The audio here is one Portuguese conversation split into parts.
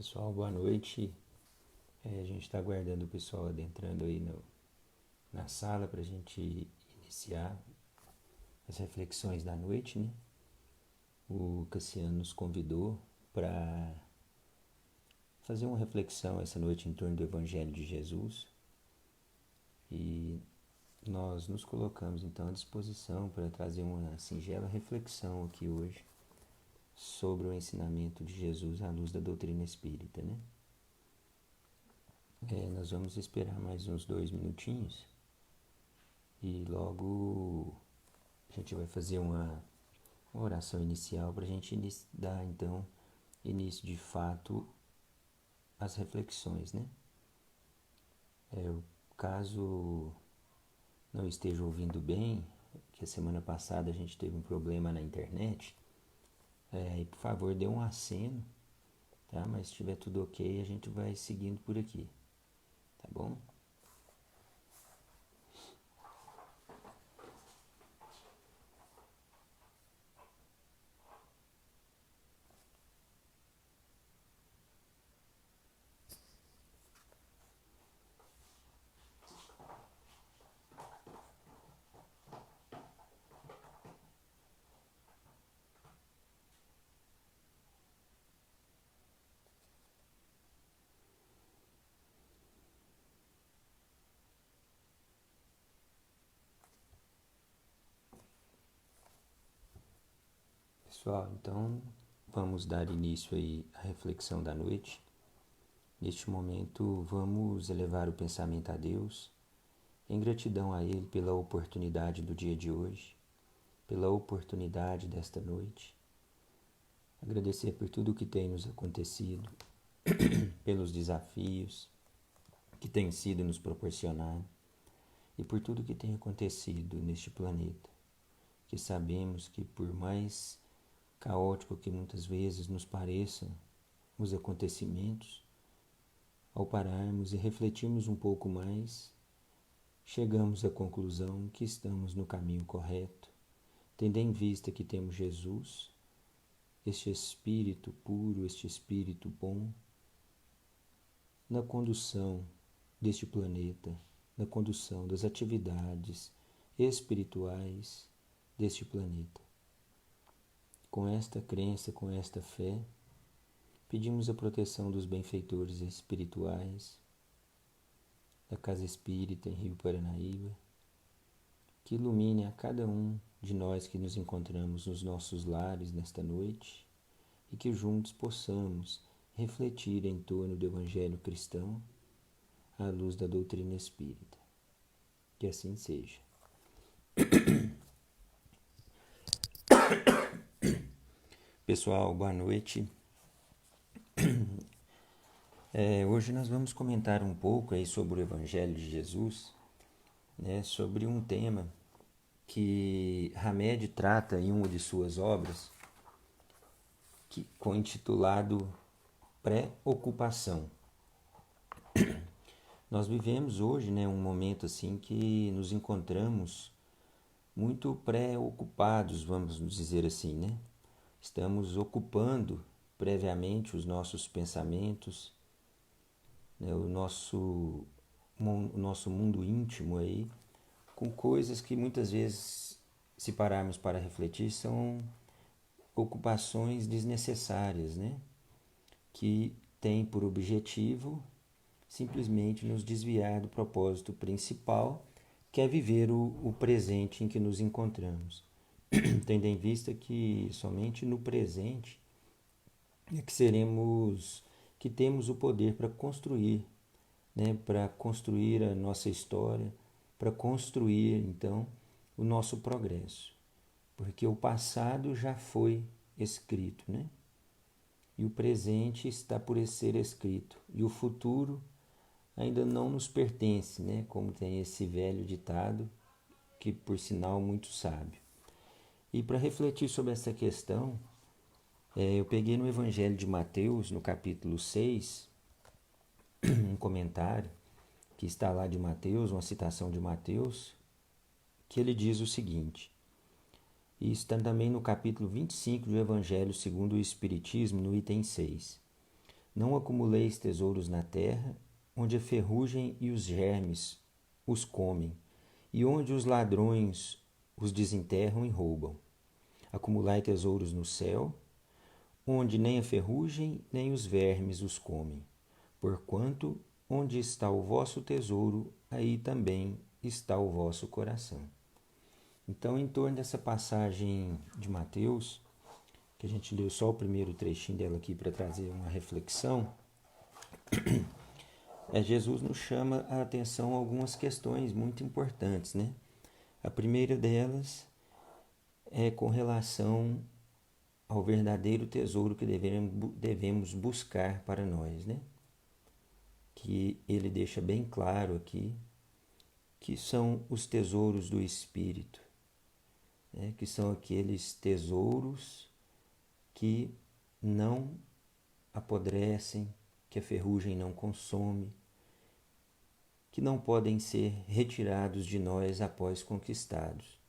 Pessoal, boa noite. A gente está aguardando o pessoal adentrando aí na sala para a gente iniciar as reflexões da noite, né? O Cassiano nos convidou para fazer uma reflexão essa noite em torno do Evangelho de Jesus e nós nos colocamos então à disposição para trazer uma singela reflexão aqui hoje sobre o ensinamento de Jesus à luz da doutrina espírita, né? Nós vamos esperar mais uns 2 minutinhos e logo a gente vai fazer uma oração inicial para a gente dar então início de fato às reflexões, né? Caso não esteja ouvindo bem, que a semana passada a gente teve um problema na internet, e por favor dê um aceno, tá? Mas se estiver tudo ok, a gente vai seguindo por aqui, tá bom? Pessoal, então vamos dar início aí à reflexão da noite. Neste momento, vamos elevar o pensamento a Deus, em gratidão a Ele pela oportunidade do dia de hoje, pela oportunidade desta noite. Agradecer por tudo o que tem nos acontecido, pelos desafios que têm sido nos proporcionados e por tudo que tem acontecido neste planeta, que sabemos que por mais caótico que muitas vezes nos pareçam os acontecimentos, ao pararmos e refletirmos um pouco mais, chegamos à conclusão que estamos no caminho correto, tendo em vista que temos Jesus, este Espírito puro, este Espírito bom, na condução deste planeta, na condução das atividades espirituais deste planeta. Com esta crença, com esta fé, pedimos a proteção dos benfeitores espirituais da Casa Espírita em Rio Paranaíba, que ilumine a cada um de nós que nos encontramos nos nossos lares nesta noite e que juntos possamos refletir em torno do Evangelho cristão à luz da doutrina espírita. Que assim seja. Pessoal, boa noite. Hoje nós vamos comentar um pouco aí sobre o Evangelho de Jesus, né, sobre um tema que Hamed trata em uma de suas obras, intitulado Pré-ocupação. Nós vivemos hoje, né, um momento assim que nos encontramos muito pré-ocupados, vamos dizer assim, né? Estamos ocupando previamente os nossos pensamentos, né, o nosso mundo íntimo aí, com coisas que muitas vezes, se pararmos para refletir, são ocupações desnecessárias, né? Que têm por objetivo simplesmente nos desviar do propósito principal, que é viver o presente em que nos encontramos. Tendo em vista que somente no presente é que temos o poder para construir, né? Para construir a nossa história, para construir então o nosso progresso. Porque o passado já foi escrito, né? E o presente está por ser escrito. E o futuro ainda não nos pertence, né? Como tem esse velho ditado, que por sinal muito sábio. E para refletir sobre essa questão, eu peguei no Evangelho de Mateus, no capítulo 6, um comentário que está lá de Mateus, uma citação de Mateus, que ele diz o seguinte, e está também no capítulo 25 do Evangelho segundo o Espiritismo, no item 6. Não acumuleis tesouros na terra, onde a ferrugem e os germes os comem, e onde os ladrões os desenterram e roubam. Acumulai tesouros no céu, onde nem a ferrugem nem os vermes os comem. Porquanto, onde está o vosso tesouro, aí também está o vosso coração. Então, em torno dessa passagem de Mateus, que a gente leu só o primeiro trechinho dela aqui para trazer uma reflexão, Jesus nos chama a atenção a algumas questões muito importantes, né? A primeira delas é com relação ao verdadeiro tesouro que devemos buscar para nós, né? Que ele deixa bem claro aqui que são os tesouros do Espírito, né? Que são aqueles tesouros que não apodrecem, que a ferrugem não consome, que não podem ser retirados de nós após conquistados.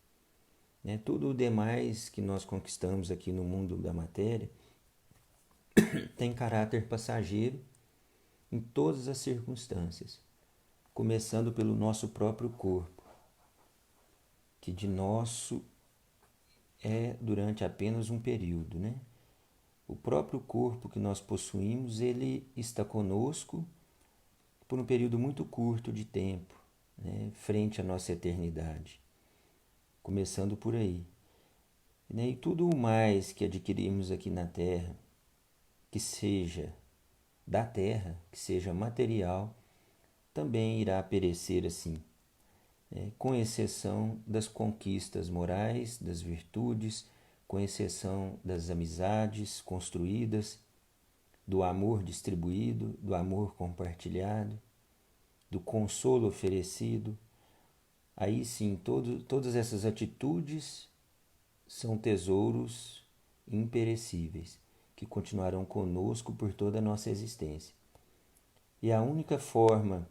Né? Tudo o demais que nós conquistamos aqui no mundo da matéria tem caráter passageiro em todas as circunstâncias, começando pelo nosso próprio corpo, que de nosso é durante apenas um período, né? O próprio corpo que nós possuímos, ele está conosco por um período muito curto de tempo, né? Frente à nossa eternidade. Começando por aí. Né? E tudo o mais que adquirimos aqui na Terra, que seja da Terra, que seja material, também irá perecer assim, né? Com exceção das conquistas morais, das virtudes, com exceção das amizades construídas, do amor distribuído, do amor compartilhado, do consolo oferecido. Aí sim, todas essas atitudes são tesouros imperecíveis, que continuarão conosco por toda a nossa existência. E a única forma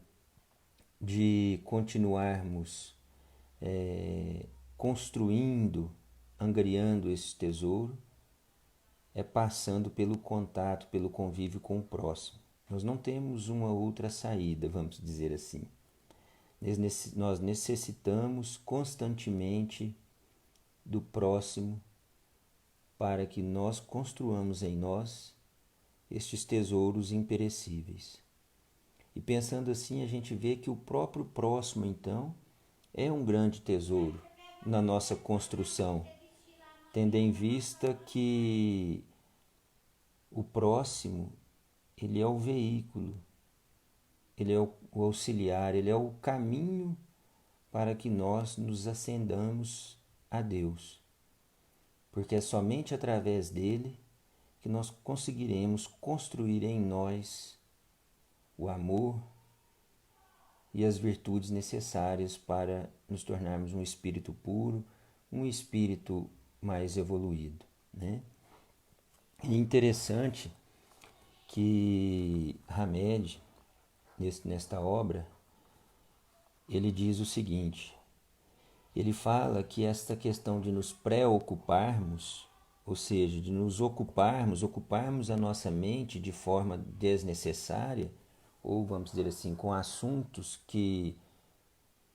de continuarmos construindo, angariando esse tesouro, é passando pelo contato, pelo convívio com o próximo. Nós não temos uma outra saída, vamos dizer assim. Nós necessitamos constantemente do próximo para que nós construamos em nós estes tesouros imperecíveis. E pensando assim, a gente vê que o próprio próximo, então, é um grande tesouro na nossa construção, tendo em vista que o próximo, ele é o veículo, ele é o auxiliar, ele é o caminho para que nós nos acendamos a Deus. Porque é somente através dele que nós conseguiremos construir em nós o amor e as virtudes necessárias para nos tornarmos um espírito puro, um espírito mais evoluído, né? É interessante que Hamed, nesta obra, ele diz o seguinte: ele fala que esta questão de nos preocuparmos, ou seja, de nos ocuparmos a nossa mente de forma desnecessária, ou vamos dizer assim, com assuntos que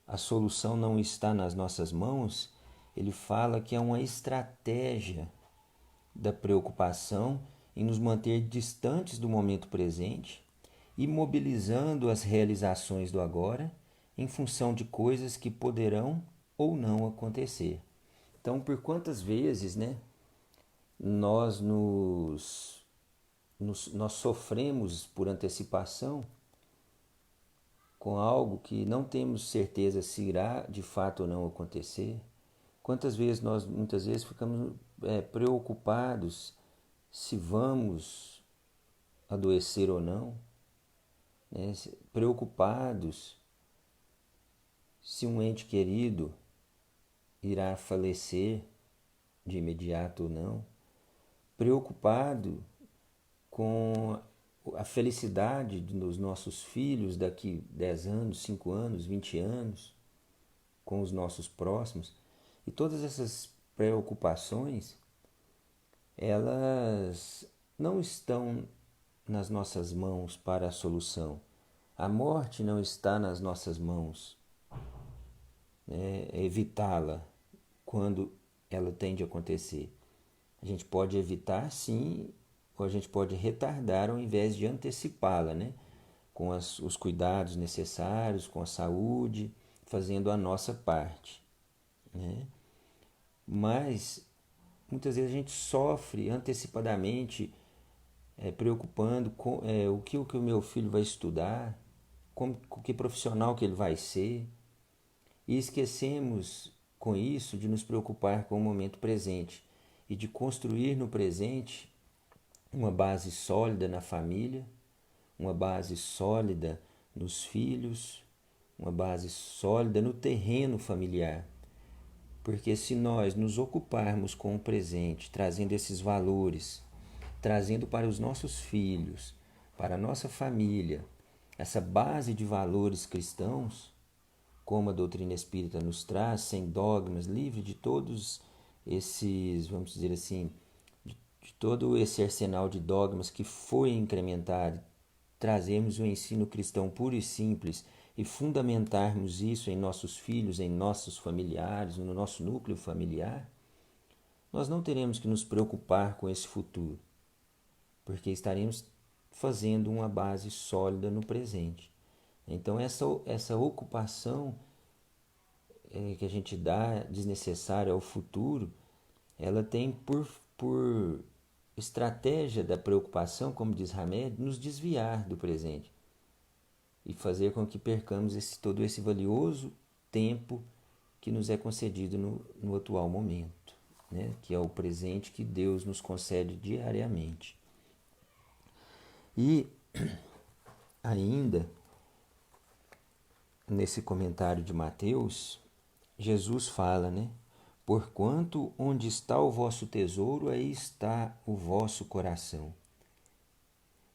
a solução não está nas nossas mãos, ele fala que é uma estratégia da preocupação em nos manter distantes do momento presente, imobilizando as realizações do agora em função de coisas que poderão ou não acontecer. Então, por quantas vezes, né, nós nós sofremos por antecipação com algo que não temos certeza se irá de fato ou não acontecer? Quantas vezes nós muitas vezes ficamos preocupados se vamos adoecer ou não, né? Preocupados se um ente querido irá falecer de imediato ou não, preocupado com a felicidade dos nossos filhos daqui 10 anos, 5 anos, 20 anos, com os nossos próximos. E todas essas preocupações, elas não estão nas nossas mãos para a solução. A morte não está nas nossas mãos, né? Evitá-la quando ela tem de acontecer. A gente pode evitar, sim, ou a gente pode retardar ao invés de antecipá-la, né? Com os cuidados necessários, com a saúde, fazendo a nossa parte, né? Mas muitas vezes a gente sofre antecipadamente, preocupando com o que o meu filho vai estudar, com que profissional que ele vai ser, e esquecemos com isso de nos preocupar com o momento presente e de construir no presente uma base sólida na família, uma base sólida nos filhos, uma base sólida no terreno familiar. Porque se nós nos ocuparmos com o presente, trazendo esses valores, trazendo para os nossos filhos, para a nossa família, essa base de valores cristãos, como a doutrina espírita nos traz, sem dogmas, livre de todos esses, vamos dizer assim, de todo esse arsenal de dogmas que foi incrementado, trazermos o ensino cristão puro e simples e fundamentarmos isso em nossos filhos, em nossos familiares, no nosso núcleo familiar, nós não teremos que nos preocupar com esse futuro, porque estaremos fazendo uma base sólida no presente. Então essa ocupação que a gente dá desnecessária ao futuro, ela tem por estratégia da preocupação, como diz Hamed, nos desviar do presente e fazer com que percamos todo esse valioso tempo que nos é concedido no atual momento, né? Que é o presente que Deus nos concede diariamente. E ainda, nesse comentário de Mateus, Jesus fala, né? Porquanto onde está o vosso tesouro, aí está o vosso coração.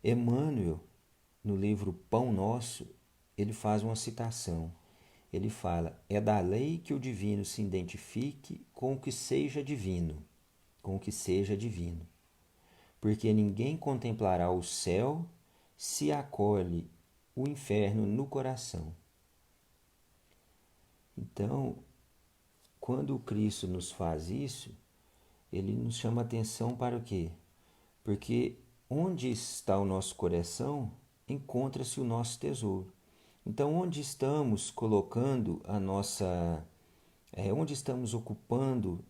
Emmanuel, no livro Pão Nosso, ele faz uma citação. Ele fala: é da lei que o divino se identifique com o que seja divino, com o que seja divino. Porque ninguém contemplará o céu se acolhe o inferno no coração. Então, quando o Cristo nos faz isso, ele nos chama atenção para o quê? Porque onde está o nosso coração, encontra-se o nosso tesouro. Então, onde estamos colocando a nossa. Onde estamos ocupando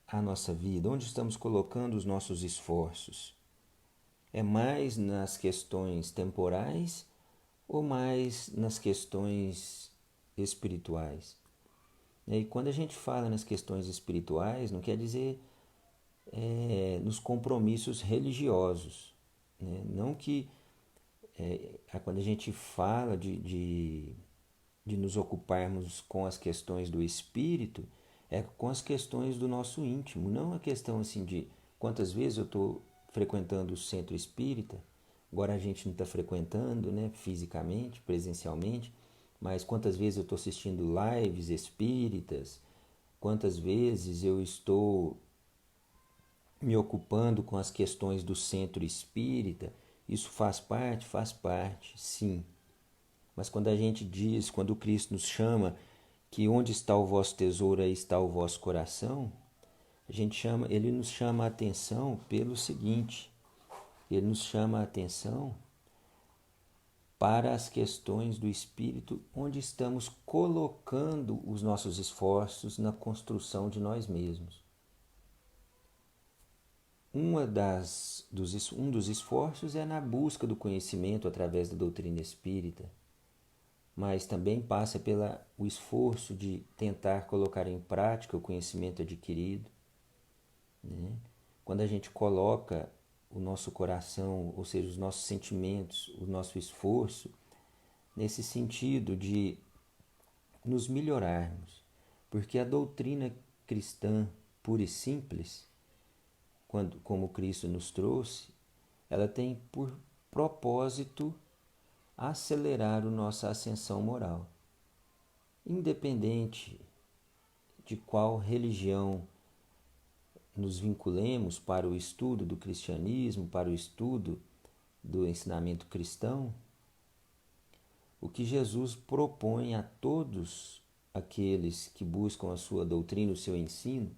a nossa vida? Onde estamos colocando os nossos esforços? É mais nas questões temporais ou mais nas questões espirituais? E quando a gente fala nas questões espirituais, não quer dizer nos compromissos religiosos, né? Não que quando a gente fala de nos ocuparmos com as questões do espírito, é com as questões do nosso íntimo, não a questão assim de quantas vezes eu estou frequentando o centro espírita. Agora a gente não está frequentando, né, fisicamente, presencialmente, mas quantas vezes eu estou assistindo lives espíritas, quantas vezes eu estou me ocupando com as questões do centro espírita. Isso faz parte, sim. Mas quando a gente diz, quando o Cristo nos chama que onde está o vosso tesouro, aí está o vosso coração, ele nos chama a atenção pelo seguinte: ele nos chama a atenção para as questões do espírito, onde estamos colocando os nossos esforços na construção de nós mesmos. Um dos esforços é na busca do conhecimento através da doutrina espírita, mas também passa pelo esforço de tentar colocar em prática o conhecimento adquirido, né? Quando a gente coloca o nosso coração, ou seja, os nossos sentimentos, o nosso esforço, nesse sentido de nos melhorarmos, porque a doutrina cristã pura e simples, como Cristo nos trouxe, ela tem por propósito acelerar a nossa ascensão moral. Independente de qual religião nos vinculemos para o estudo do cristianismo, para o estudo do ensinamento cristão, o que Jesus propõe a todos aqueles que buscam a sua doutrina, o seu ensino,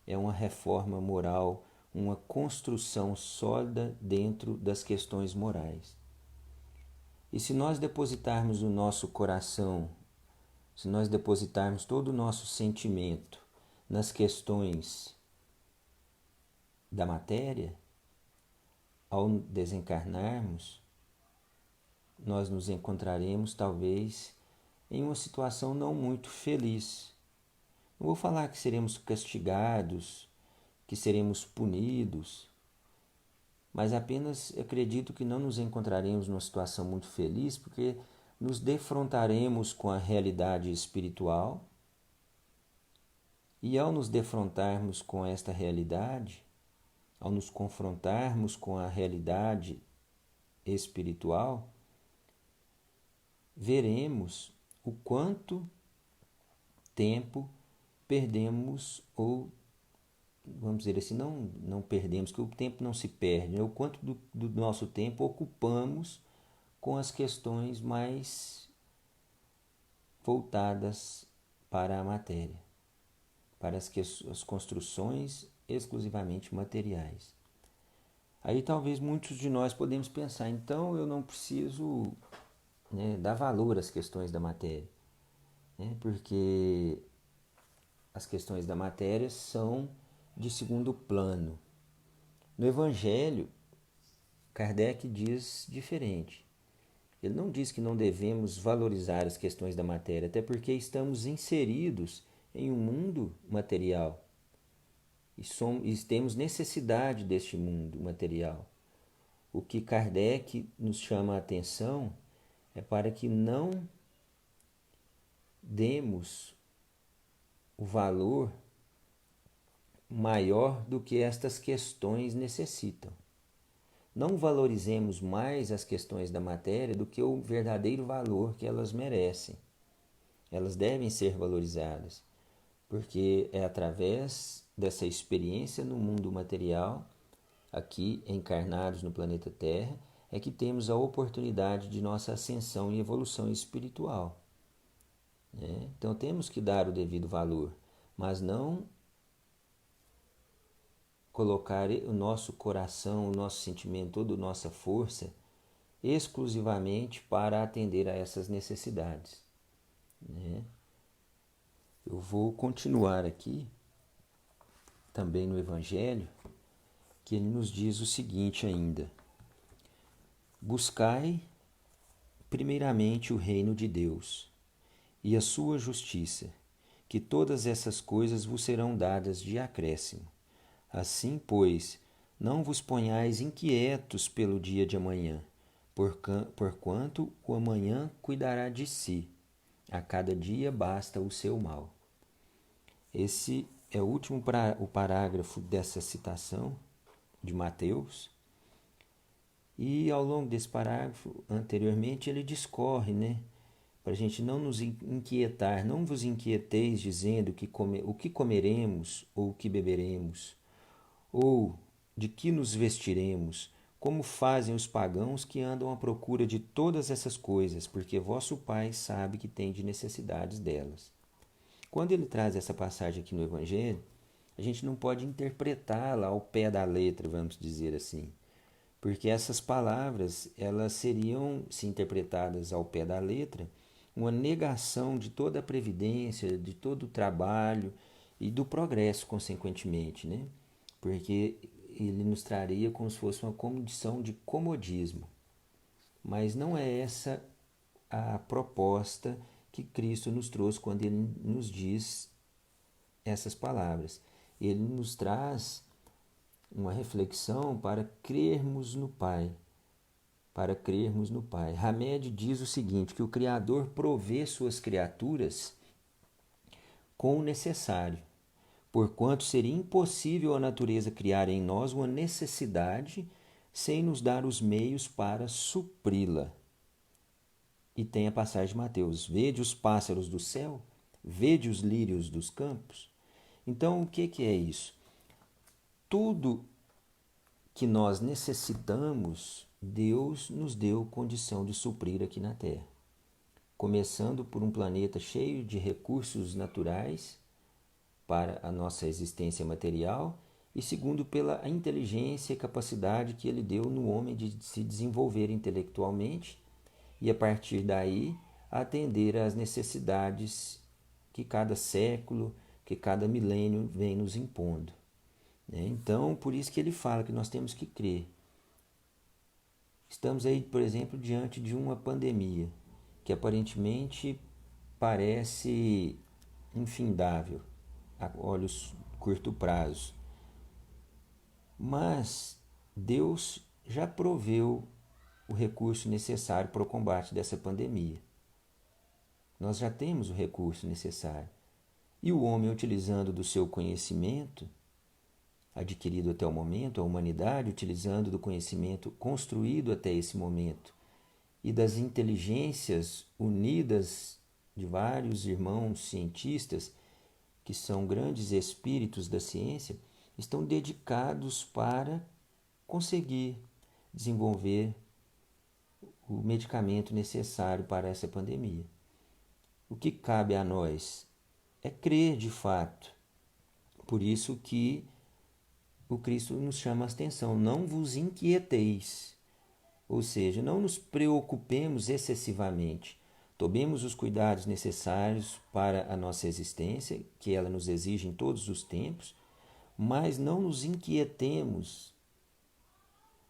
é uma reforma moral, uma construção sólida dentro das questões morais. E se nós depositarmos o nosso coração, se nós depositarmos todo o nosso sentimento nas questões da matéria, ao desencarnarmos, nós nos encontraremos talvez em uma situação não muito feliz. Não vou falar que seremos castigados, que seremos punidos, mas apenas acredito que não nos encontraremos numa situação muito feliz, porque nos defrontaremos com a realidade espiritual, e ao nos defrontarmos com esta realidade, ao nos confrontarmos com a realidade espiritual, veremos o quanto tempo perdemos, ou vamos dizer assim, não perdemos, que o tempo não se perde, né? O quanto do nosso tempo ocupamos com as questões mais voltadas para a matéria, para as construções exclusivamente materiais. Aí talvez muitos de nós podemos pensar, então eu não preciso, né, dar valor às questões da matéria, né, porque as questões da matéria são de segundo plano. No Evangelho, Kardec diz diferente. Ele não diz que não devemos valorizar as questões da matéria, até porque estamos inseridos em um mundo material e temos necessidade deste mundo material. O que Kardec nos chama a atenção é para que não demos o valor maior do que estas questões necessitam. Não valorizemos mais as questões da matéria do que o verdadeiro valor que elas merecem. Elas devem ser valorizadas, porque é através dessa experiência no mundo material, aqui encarnados no planeta Terra, é que temos a oportunidade de nossa ascensão e evolução espiritual, né? Então temos que dar o devido valor, mas não colocar o nosso coração, o nosso sentimento, toda a nossa força exclusivamente para atender a essas necessidades, né? Eu vou continuar aqui também no Evangelho, que ele nos diz o seguinte ainda: buscai primeiramente o reino de Deus e a sua justiça, que todas essas coisas vos serão dadas de acréscimo. Assim, pois, não vos ponhais inquietos pelo dia de amanhã, porquanto o amanhã cuidará de si. A cada dia basta o seu mal. Esse é o último o parágrafo dessa citação de Mateus. E ao longo desse parágrafo, anteriormente, ele discorre, né? Para a gente não nos inquietar, não vos inquieteis dizendo o que comeremos ou o que beberemos, ou de que nos vestiremos, como fazem os pagãos que andam à procura de todas essas coisas, porque vosso Pai sabe que tende necessidades delas. Quando ele traz essa passagem aqui no Evangelho, a gente não pode interpretá-la ao pé da letra, vamos dizer assim, porque essas palavras, elas seriam, se interpretadas ao pé da letra, uma negação de toda a previdência, de todo o trabalho e do progresso, consequentemente, né? Porque ele nos traria como se fosse uma condição de comodismo. Mas não é essa a proposta que Cristo nos trouxe quando ele nos diz essas palavras. Ele nos traz uma reflexão para crermos no Pai. Para crermos no Pai. Hamed diz o seguinte, que o Criador provê suas criaturas com o necessário, porquanto seria impossível a natureza criar em nós uma necessidade sem nos dar os meios para supri-la. E tem a passagem de Mateus: vede os pássaros do céu, vede os lírios dos campos. Então, o que é isso? Tudo que nós necessitamos Deus nos deu condição de suprir aqui na Terra, começando por um planeta cheio de recursos naturais para a nossa existência material e segundo pela inteligência e capacidade que ele deu no homem de se desenvolver intelectualmente e a partir daí atender às necessidades que cada século, que cada milênio vem nos impondo. Então, por isso que ele fala que nós temos que crer. Estamos aí, por exemplo, diante de uma pandemia que aparentemente parece infindável a olhos curto prazo. Mas Deus já proveu o recurso necessário para o combate dessa pandemia. Nós já temos o recurso necessário. E o homem, utilizando do seu conhecimento, adquirido até o momento, a humanidade, utilizando do conhecimento construído até esse momento, e das inteligências unidas de vários irmãos cientistas, que são grandes espíritos da ciência, estão dedicados para conseguir desenvolver o medicamento necessário para essa pandemia. O que cabe a nós é crer de fato. Por isso que o Cristo nos chama a atenção, não vos inquieteis, ou seja, não nos preocupemos excessivamente. Tomemos os cuidados necessários para a nossa existência, que ela nos exige em todos os tempos, mas não nos inquietemos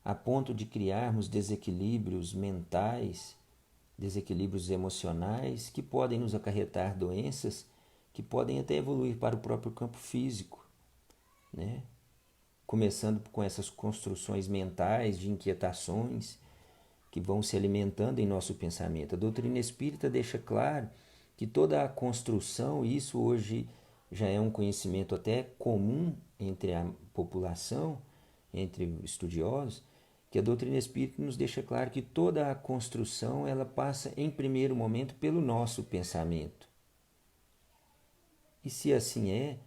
a ponto de criarmos desequilíbrios mentais, desequilíbrios emocionais que podem nos acarretar doenças que podem até evoluir para o próprio campo físico, né? Começando com essas construções mentais de inquietações que vão se alimentando em nosso pensamento. A doutrina espírita deixa claro que toda a construção, e isso hoje já é um conhecimento até comum entre a população, entre estudiosos, que a doutrina espírita nos deixa claro que toda a construção ela passa em primeiro momento pelo nosso pensamento. E se assim é,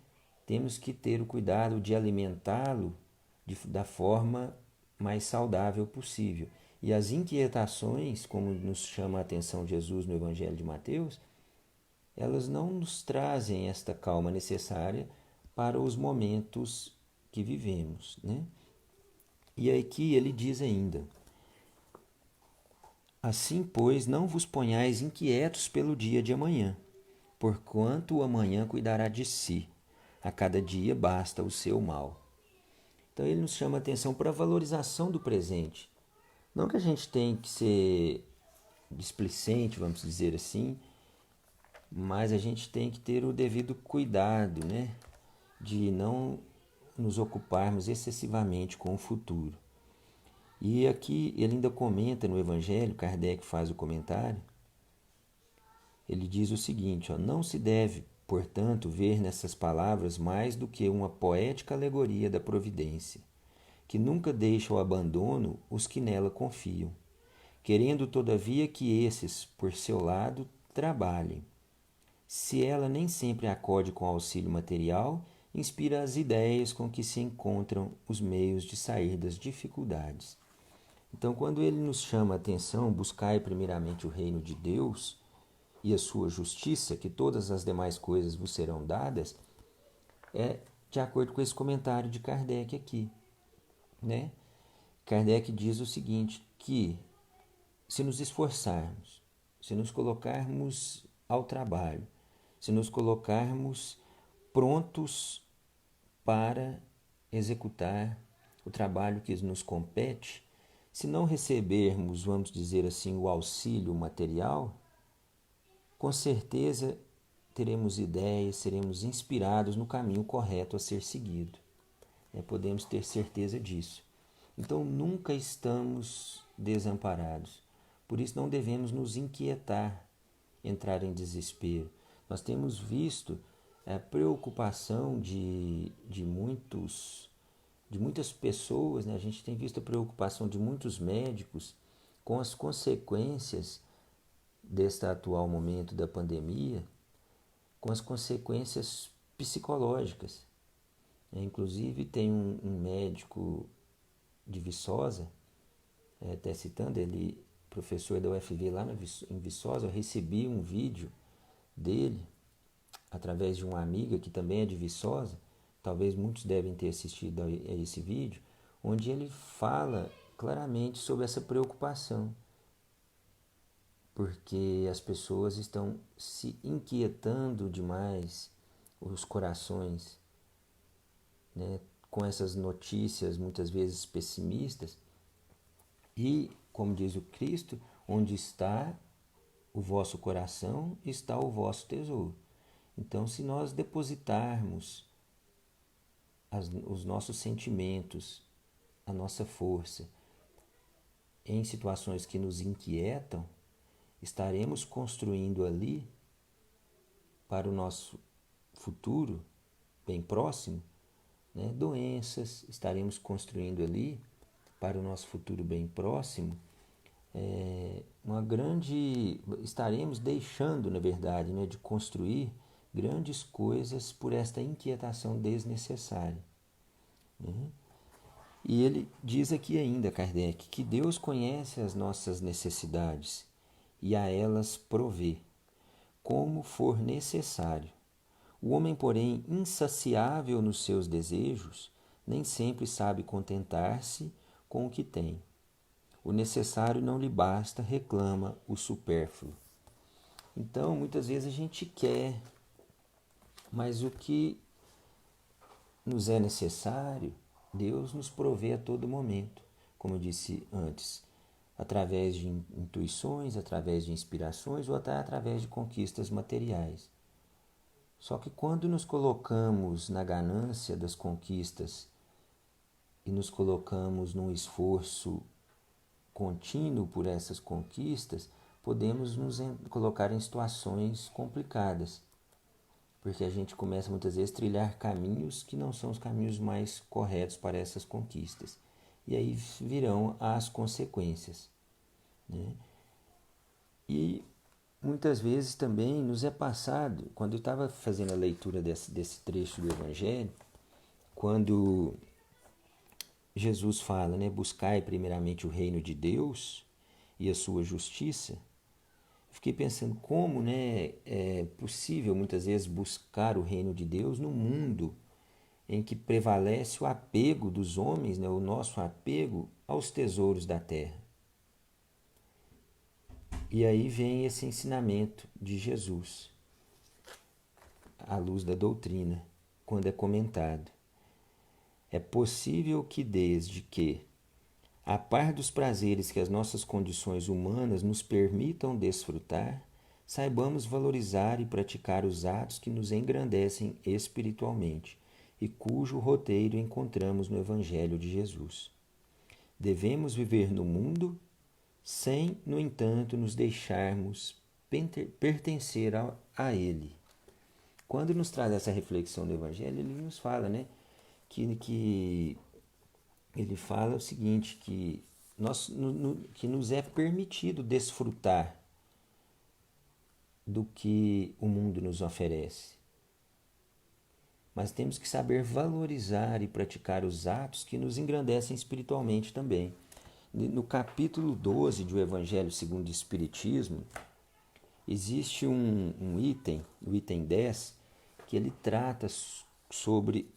temos que ter o cuidado de alimentá-lo da forma mais saudável possível. E as inquietações, como nos chama a atenção Jesus no Evangelho de Mateus, elas não nos trazem esta calma necessária para os momentos que vivemos, né? E aqui ele diz ainda: assim, pois, não vos ponhais inquietos pelo dia de amanhã, porquanto o amanhã cuidará de si. A cada dia basta o seu mal. Então ele nos chama a atenção para a valorização do presente. Não que a gente tenha que ser displicente, vamos dizer assim, mas a gente tem que ter o devido cuidado, né? De não nos ocuparmos excessivamente com o futuro. E aqui ele ainda comenta no Evangelho, Kardec faz o comentário, ele diz o seguinte, não se deve, portanto, ver nessas palavras mais do que uma poética alegoria da providência, que nunca deixa ao abandono os que nela confiam, querendo todavia que esses, por seu lado, trabalhem. Se ela nem sempre acode com auxílio material, inspira as ideias com que se encontram os meios de sair das dificuldades. Então, quando ele nos chama a atenção, buscai primeiramente o reino de Deus e a sua justiça, que todas as demais coisas vos serão dadas, é de acordo com esse comentário de Kardec aqui, né? Kardec diz o seguinte, que se nos esforçarmos, se nos colocarmos ao trabalho, se nos colocarmos prontos para executar o trabalho que nos compete, se não recebermos, vamos dizer assim, o auxílio material, com certeza teremos ideias, seremos inspirados no caminho correto a ser seguido. Podemos ter certeza disso. Então, nunca estamos desamparados. Por isso, não devemos nos inquietar, entrar em desespero. Nós temos visto a preocupação de muitas pessoas, né? A gente tem visto a preocupação de muitos médicos com as consequências deste atual momento da pandemia, com as consequências psicológicas. Inclusive, tem um médico de Viçosa, até citando, ele, professor da UFV lá em Viçosa, eu recebi um vídeo dele, através de uma amiga que também é de Viçosa, talvez muitos devem ter assistido a esse vídeo, onde ele fala claramente sobre essa preocupação, porque as pessoas estão se inquietando demais, os corações, né, com essas notícias muitas vezes pessimistas, e, como diz o Cristo, onde está o vosso coração, está o vosso tesouro. Então, se nós depositarmos os nossos sentimentos, a nossa força em situações que nos inquietam, estaremos construindo ali, para o nosso futuro bem próximo, né, doenças, estaremos construindo ali, para o nosso futuro bem próximo, estaremos deixando, na verdade, né, de construir grandes coisas por esta inquietação desnecessária. Né? E ele diz aqui ainda, Kardec, que Deus conhece as nossas necessidades e a elas provê, como for necessário. O homem, porém, insaciável nos seus desejos, nem sempre sabe contentar-se com o que tem. O necessário não lhe basta, reclama o supérfluo. Então, muitas vezes a gente quer, mas o que nos é necessário, Deus nos provê a todo momento, como eu disse antes, através de intuições, através de inspirações ou até através de conquistas materiais. Só que quando nos colocamos na ganância das conquistas e nos colocamos num esforço contínuo por essas conquistas, podemos nos colocar em situações complicadas, porque a gente começa muitas vezes a trilhar caminhos que não são os caminhos mais corretos para essas conquistas. E aí virão as consequências. Né? E muitas vezes também nos é passado, quando eu estava fazendo a leitura desse trecho do Evangelho, quando Jesus fala, né, buscai primeiramente o reino de Deus e a sua justiça, fiquei pensando como, né, é possível muitas vezes buscar o reino de Deus no mundo em que prevalece o apego dos homens, né, o nosso apego aos tesouros da terra. E aí vem esse ensinamento de Jesus, à luz da doutrina, quando é comentado. É possível que desde que, a par dos prazeres que as nossas condições humanas nos permitam desfrutar, saibamos valorizar e praticar os atos que nos engrandecem espiritualmente e cujo roteiro encontramos no Evangelho de Jesus. Devemos viver no mundo sem, no entanto, nos deixarmos pertencer a ele. Quando nos traz essa reflexão do Evangelho, ele nos fala, né, que ele fala o seguinte, que nos é permitido desfrutar do que o mundo nos oferece. Mas temos que saber valorizar e praticar os atos que nos engrandecem espiritualmente também. No capítulo 12 do Evangelho segundo o Espiritismo, existe um item, o item 10, que ele trata sobre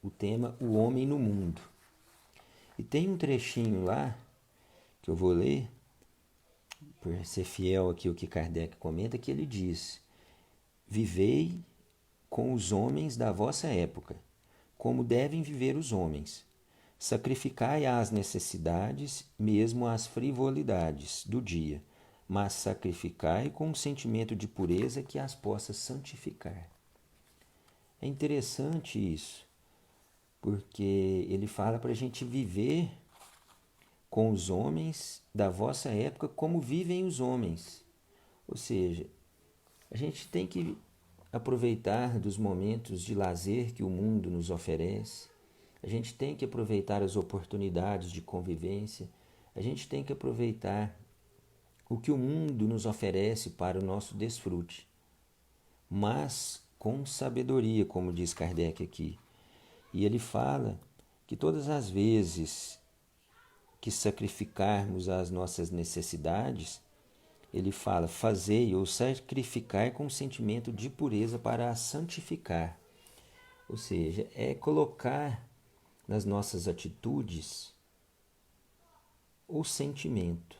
o tema O Homem no Mundo. E tem um trechinho lá, que eu vou ler, por ser fiel aqui ao que Kardec comenta, que ele diz: vivei com os homens da vossa época, como devem viver os homens. Sacrificai às necessidades, mesmo às frivolidades do dia, mas sacrificai com um sentimento de pureza que as possa santificar. É interessante isso, porque ele fala para a gente viver com os homens da vossa época como vivem os homens. Ou seja, a gente tem que aproveitar dos momentos de lazer que o mundo nos oferece, a gente tem que aproveitar as oportunidades de convivência, a gente tem que aproveitar o que o mundo nos oferece para o nosso desfrute, mas com sabedoria, como diz Kardec aqui. E ele fala que todas as vezes que sacrificarmos as nossas necessidades, ele fala, fazei ou sacrificar com um sentimento de pureza para a santificar. Ou seja, é colocar nas nossas atitudes o sentimento.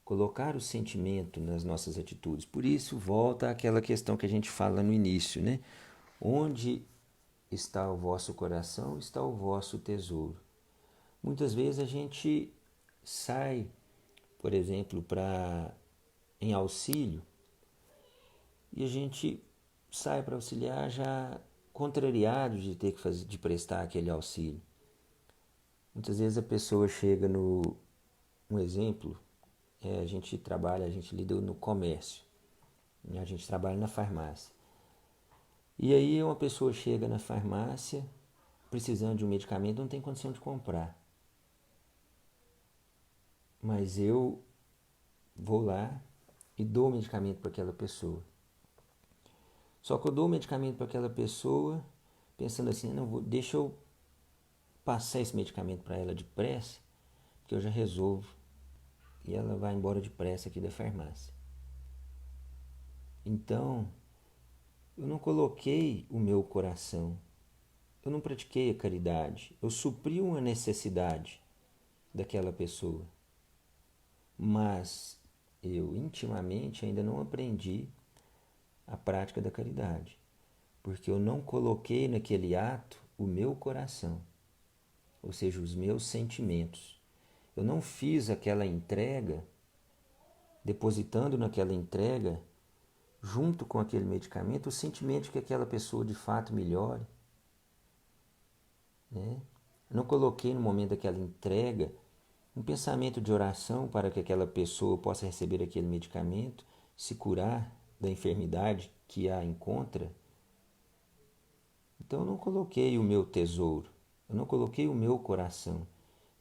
Colocar o sentimento nas nossas atitudes. Por isso, volta àquela questão que a gente fala no início, né? Onde está o vosso coração, está o vosso tesouro. Muitas vezes a gente sai, por exemplo, em auxílio, e a gente sai para auxiliar já contrariado de ter que de prestar aquele auxílio. Muitas vezes a pessoa chega um exemplo, a gente lida no comércio, né? A gente trabalha na farmácia. E aí uma pessoa chega na farmácia precisando de um medicamento, não tem condição de comprar. Mas eu vou lá e dou o medicamento para aquela pessoa. Só que eu dou o medicamento para aquela pessoa pensando assim, deixa eu passar esse medicamento para ela depressa, que eu já resolvo. E ela vai embora depressa aqui da farmácia. Então, eu não coloquei o meu coração, eu não pratiquei a caridade, eu supri uma necessidade daquela pessoa. Mas eu intimamente ainda não aprendi a prática da caridade, porque eu não coloquei naquele ato o meu coração, ou seja, os meus sentimentos. Eu não fiz aquela entrega, depositando naquela entrega, junto com aquele medicamento, o sentimento de que aquela pessoa de fato melhore, né? Eu não coloquei no momento daquela entrega um pensamento de oração para que aquela pessoa possa receber aquele medicamento, se curar da enfermidade que a encontra. Então eu não coloquei o meu tesouro, eu não coloquei o meu coração.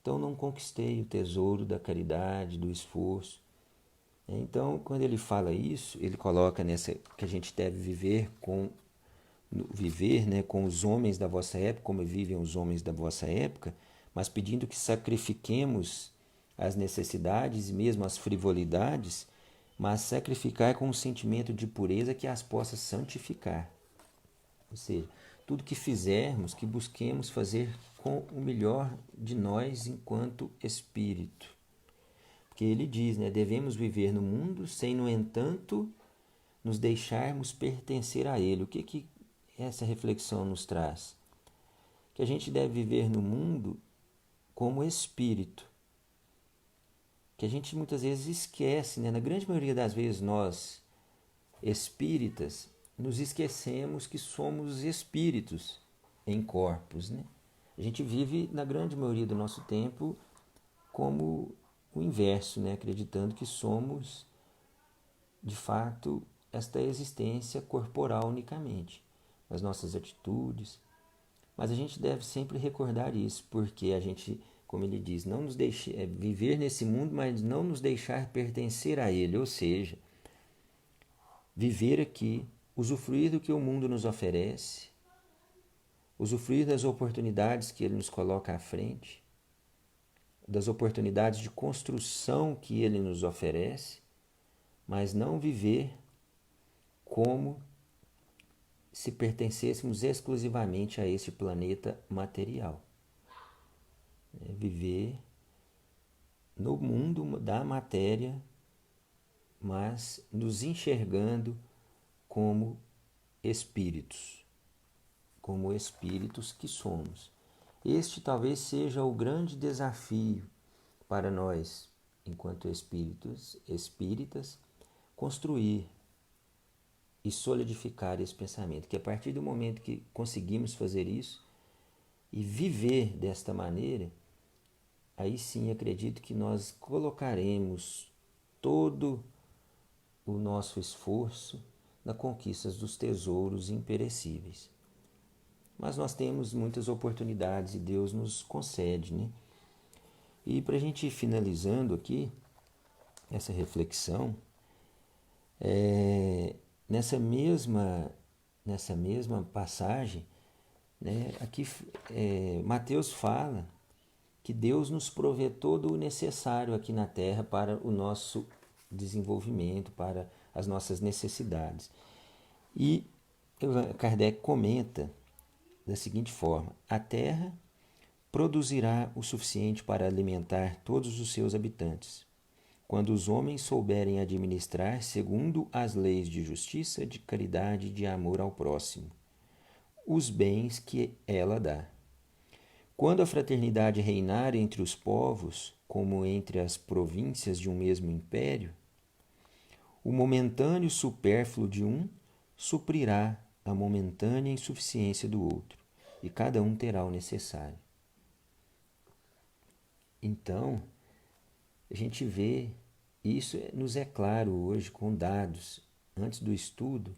Então eu não conquistei o tesouro da caridade, do esforço. Então, quando ele fala isso, ele coloca nessa que a gente deve viver, né, com os homens da vossa época, como vivem os homens da vossa época, mas pedindo que sacrifiquemos as necessidades e mesmo as frivolidades, mas sacrificar com um sentimento de pureza que as possa santificar. Ou seja, tudo que fizermos, que busquemos fazer com o melhor de nós enquanto espírito. Porque ele diz, né, devemos viver no mundo sem, no entanto, nos deixarmos pertencer a ele. O que essa reflexão nos traz? Que a gente deve viver no mundo como espírito. Que a gente muitas vezes esquece, né? Na grande maioria das vezes nós, espíritas, nos esquecemos que somos espíritos em corpos, né? A gente vive, na grande maioria do nosso tempo, como o inverso, né? Acreditando que somos, de fato, esta existência corporal unicamente, as nossas atitudes. Mas a gente deve sempre recordar isso, porque a gente, como ele diz, não nos viver nesse mundo, mas não nos deixar pertencer a ele, ou seja, viver aqui, usufruir do que o mundo nos oferece, usufruir das oportunidades que ele nos coloca à frente, das oportunidades de construção que ele nos oferece, mas não viver como se pertencêssemos exclusivamente a este planeta material. Viver no mundo da matéria, mas nos enxergando como espíritos que somos. Este talvez seja o grande desafio para nós, enquanto espíritas, construir e solidificar esse pensamento, que a partir do momento que conseguimos fazer isso e viver desta maneira, aí sim acredito que nós colocaremos todo o nosso esforço na conquista dos tesouros imperecíveis. Mas nós temos muitas oportunidades e Deus nos concede, né? E para a gente ir finalizando aqui essa reflexão, nessa mesma passagem, né, aqui Mateus fala que Deus nos provê todo o necessário aqui na Terra para o nosso desenvolvimento, para as nossas necessidades. E Kardec comenta da seguinte forma: a Terra produzirá o suficiente para alimentar todos os seus habitantes, quando os homens souberem administrar segundo as leis de justiça, de caridade e de amor ao próximo, os bens que ela dá. Quando a fraternidade reinar entre os povos, como entre as províncias de um mesmo império, o momentâneo supérfluo de um suprirá a momentânea insuficiência do outro, e cada um terá o necessário. Então, a gente vê, isso nos é claro hoje com dados. Antes do estudo,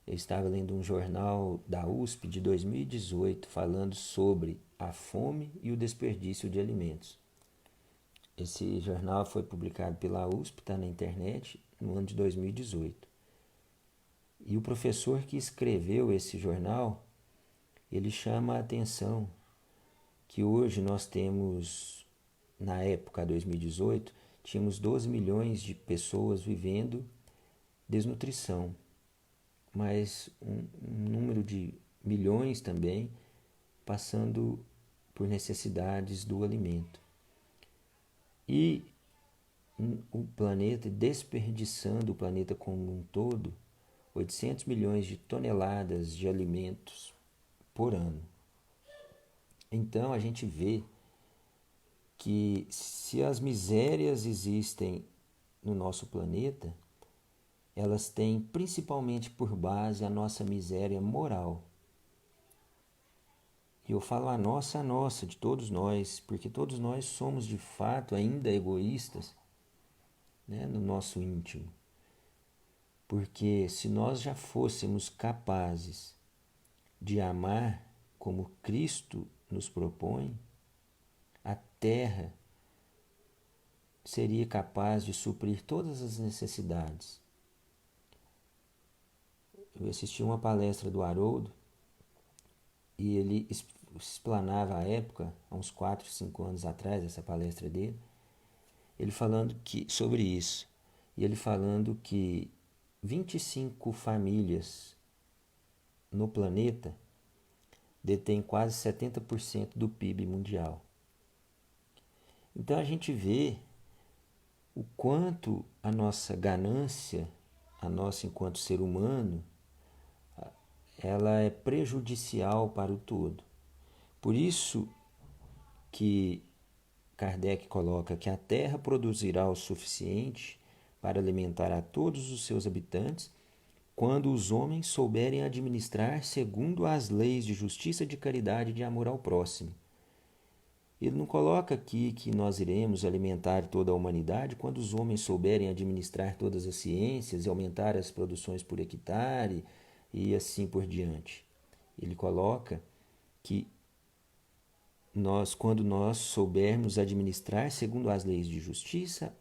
eu estava lendo um jornal da USP de 2018 falando sobre a fome e o desperdício de alimentos. Esse jornal foi publicado pela USP, está na internet, no ano de 2018. E o professor que escreveu esse jornal, ele chama a atenção que hoje nós temos, na época 2018, tínhamos 12 milhões de pessoas vivendo desnutrição, mas um número de milhões também passando por necessidades do alimento. E o planeta, desperdiçando o planeta como um todo, 800 milhões de toneladas de alimentos por ano. Então a gente vê que se as misérias existem no nosso planeta, elas têm principalmente por base a nossa miséria moral. E eu falo a nossa, de todos nós, porque todos nós somos de fato ainda egoístas, né, no nosso íntimo. Porque se nós já fôssemos capazes de amar como Cristo nos propõe, a Terra seria capaz de suprir todas as necessidades. Eu assisti uma palestra do Haroldo e ele explanava à época, há uns 4, 5 anos atrás, essa palestra dele, ele falando sobre isso. E ele falando que 25 famílias no planeta detêm quase 70% do PIB mundial. Então a gente vê o quanto a nossa ganância, a nossa enquanto ser humano, ela é prejudicial para o todo. Por isso que Kardec coloca que a Terra produzirá o suficiente para alimentar a todos os seus habitantes, quando os homens souberem administrar segundo as leis de justiça, de caridade e de amor ao próximo. Ele não coloca aqui que nós iremos alimentar toda a humanidade quando os homens souberem administrar todas as ciências e aumentar as produções por hectare e assim por diante. Ele coloca que quando nós soubermos administrar segundo as leis de justiça,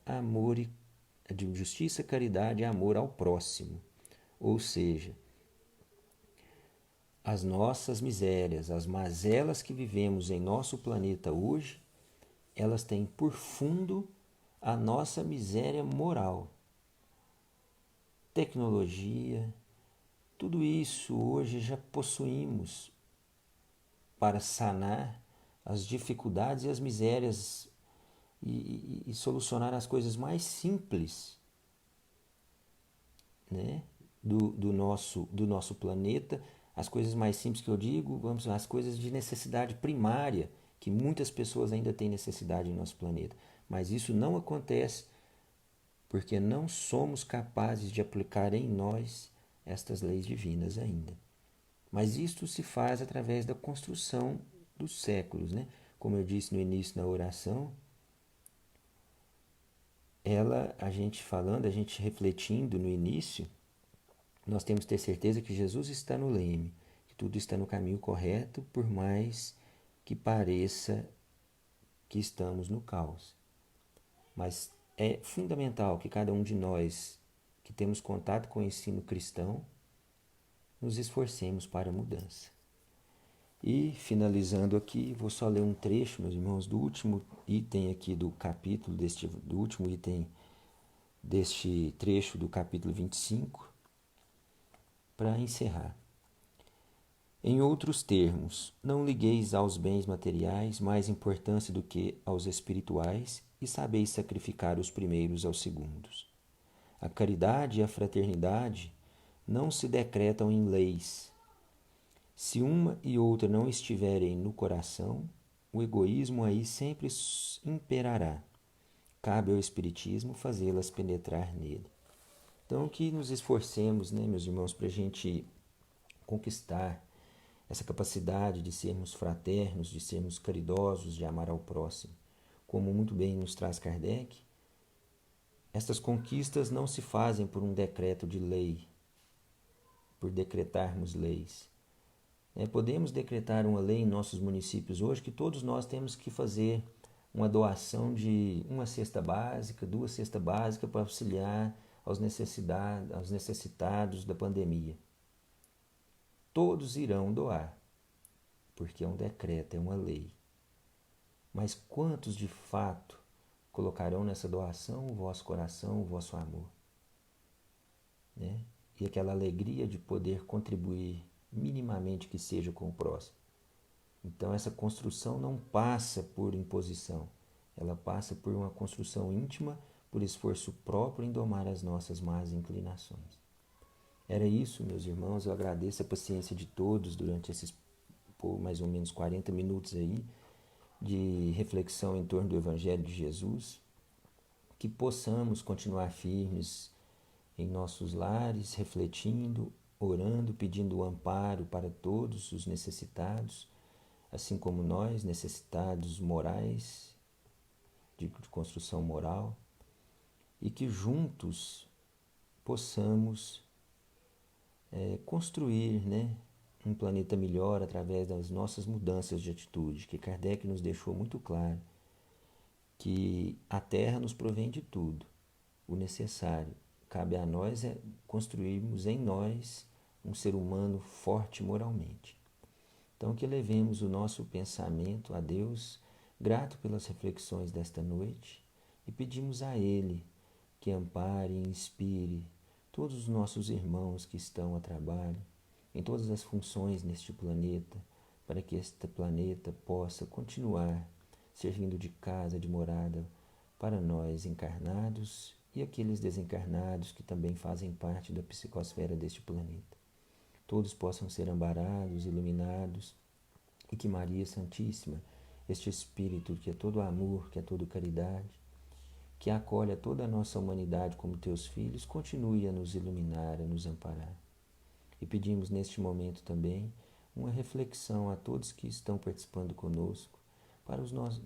de justiça, caridade e amor ao próximo. Ou seja, as nossas misérias, as mazelas que vivemos em nosso planeta hoje, elas têm por fundo a nossa miséria moral. Tecnologia, tudo isso hoje já possuímos para sanar as dificuldades e as misérias e solucionar as coisas mais simples, né, do nosso planeta. As coisas mais simples que eu digo, as coisas de necessidade primária, que muitas pessoas ainda têm necessidade no nosso planeta. Mas isso não acontece porque não somos capazes de aplicar em nós estas leis divinas ainda. Mas isto se faz através da construção dos séculos, né? Como eu disse no início da oração, a gente refletindo no início, nós temos que ter certeza que Jesus está no leme, que tudo está no caminho correto, por mais que pareça que estamos no caos. Mas é fundamental que cada um de nós que temos contato com o ensino cristão nos esforcemos para a mudança. E, finalizando aqui, vou só ler um trecho, meus irmãos, do último item aqui do capítulo, do último item deste trecho do capítulo 25, para encerrar. Em outros termos, não ligueis aos bens materiais mais importância do que aos espirituais e sabeis sacrificar os primeiros aos segundos. A caridade e a fraternidade não se decretam em leis. Se uma e outra não estiverem no coração, o egoísmo aí sempre imperará. Cabe ao Espiritismo fazê-las penetrar nele. Então, que nos esforcemos, né, meus irmãos, para a gente conquistar essa capacidade de sermos fraternos, de sermos caridosos, de amar ao próximo. Como muito bem nos traz Kardec, estas conquistas não se fazem por um decreto de lei, por decretarmos leis. Podemos decretar uma lei em nossos municípios hoje que todos nós temos que fazer uma doação de uma cesta básica, 2 cestas básicas para auxiliar aos necessitados da pandemia. Todos irão doar, porque é um decreto, é uma lei. Mas quantos de fato colocarão nessa doação o vosso coração, o vosso amor? E aquela alegria de poder contribuir minimamente que seja com o próximo. Então essa construção não passa por imposição, ela passa por uma construção íntima, por esforço próprio em domar as nossas más inclinações. Era isso, meus irmãos, eu agradeço a paciência de todos durante esses mais ou menos 40 minutos aí de reflexão em torno do Evangelho de Jesus, que possamos continuar firmes em nossos lares, refletindo, orando, pedindo amparo para todos os necessitados, assim como nós, necessitados morais, de construção moral, e que juntos possamos construir, um planeta melhor através das nossas mudanças de atitude, que Kardec nos deixou muito claro que a Terra nos provém de tudo, o necessário. Cabe a nós construirmos em nós um ser humano forte moralmente. Então, que levemos o nosso pensamento a Deus, grato pelas reflexões desta noite, e pedimos a Ele que ampare e inspire todos os nossos irmãos que estão a trabalho, em todas as funções neste planeta, para que este planeta possa continuar servindo de casa, de morada para nós encarnados e aqueles desencarnados que também fazem parte da psicosfera deste planeta. Todos possam ser amparados, iluminados, e que Maria Santíssima, este Espírito que é todo amor, que é todo caridade, que acolhe a toda a nossa humanidade como teus filhos, continue a nos iluminar, a nos amparar. E pedimos neste momento também uma reflexão a todos que estão participando conosco,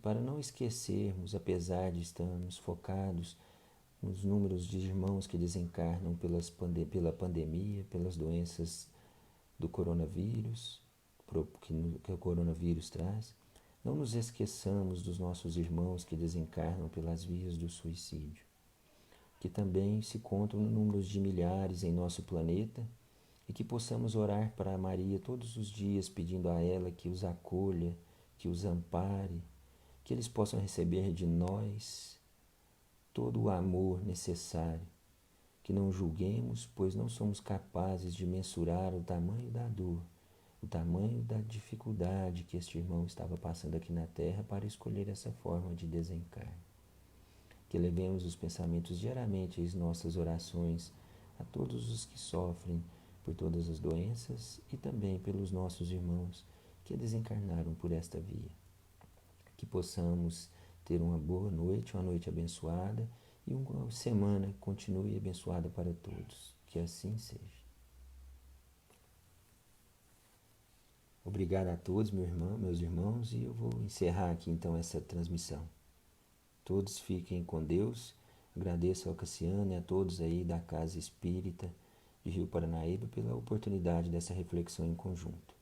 para não esquecermos, apesar de estarmos focados nos números de irmãos que desencarnam pela pandemia, pelas doenças do coronavírus, que o coronavírus traz, não nos esqueçamos dos nossos irmãos que desencarnam pelas vias do suicídio, que também se contam em números de milhares em nosso planeta, e que possamos orar para Maria todos os dias, pedindo a ela que os acolha, que os ampare, que eles possam receber de nós todo o amor necessário, que não julguemos, pois não somos capazes de mensurar o tamanho da dor, o tamanho da dificuldade que este irmão estava passando aqui na Terra para escolher essa forma de desencarne. Que levemos os pensamentos diariamente às nossas orações a todos os que sofrem por todas as doenças e também pelos nossos irmãos que desencarnaram por esta via. Que possamos ter uma boa noite, uma noite abençoada e uma semana que continue abençoada para todos. Que assim seja. Obrigado a todos, meus irmãos, e eu vou encerrar aqui então essa transmissão. Todos fiquem com Deus. Agradeço ao Cassiano e a todos aí da Casa Espírita de Rio Paranaíba pela oportunidade dessa reflexão em conjunto.